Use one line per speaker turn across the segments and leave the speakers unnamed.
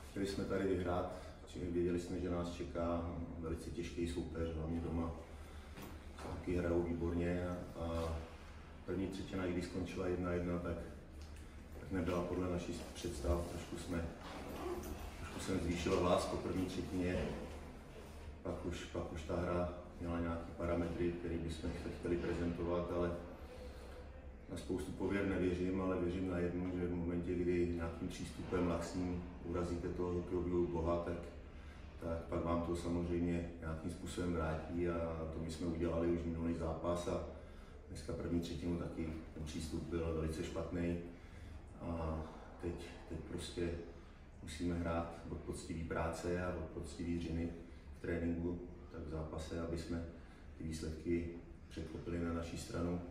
chtěli jsme tady vyhrát, čili věděli jsme, že nás čeká velice těžký soupeř, hlavně doma. Taky hrajou výborně a první třetina, i když skončila 1-1, tak nebyla podle našich představ. Trošku jsem zvýšil hlas po první třetině, pak už ta hra měla nějaké parametry, které bychom chtěli prezentovat, ale na spoustu pověr nevěřím, ale věřím na jednu, že v momentě, kdy nějakým přístupem laxním urazíte toho hokejového boha, tak pak vám to samozřejmě nějakým způsobem vrátí a to my jsme udělali už minulý zápas a dneska první třetinu taky ten přístup byl velice špatný a teď prostě musíme hrát od poctivé práce a od poctivé dřiny v tréninku, tak v zápase, aby jsme ty výsledky překlopili na naší stranu.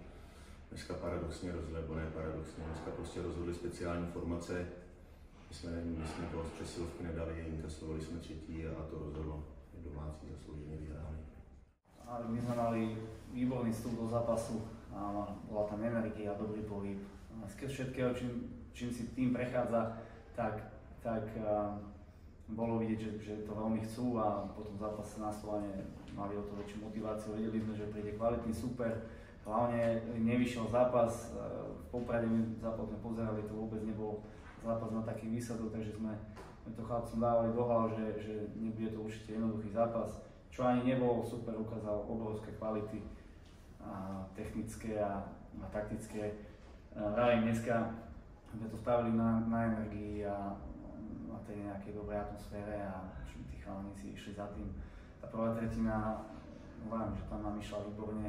Dneska paradoxně dneska prostě rozhodli speciální formace. My jsme toho z přesilovky nedali, inkasovali jsme třetí a to rozhodlo. Domácí zaslouženě vyhráli.
My sme mali výborný vstup do zápasu a bola tam energia a dobrý pohyb. Skrz všetkého, čím si tým prechádza, tak bolo vidieť, že to veľmi chcú a potom v zápase na Slovane mali o to väčšiu motiváciu. Vedeli sme, že príde kvalitný super. Hlavne nevyšiel zápas, v Poprade zápas sme pozerali, to vôbec nebol zápas na taký výsledok, takže sme to chlapcom dávali do hlav, že nebude to určite jednoduchý zápas. Čo ani nebol, super ukázal obrovské kvality technické a taktické. Ráve dneska sme to spravili na energii a na tej nejakej dobrej atmosfére a tí chalani si išli za tým. Tá prvá tretina, hovorím, že tam nám išla výborne.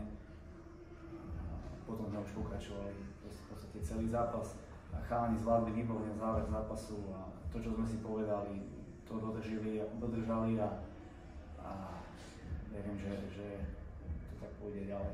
Potom sme už pokračovali v podstate celý zápas a chalani zvládli výborne záver zápasu a to, čo sme si povedali, to dodržali a verím, že to tak pôjde ďalej.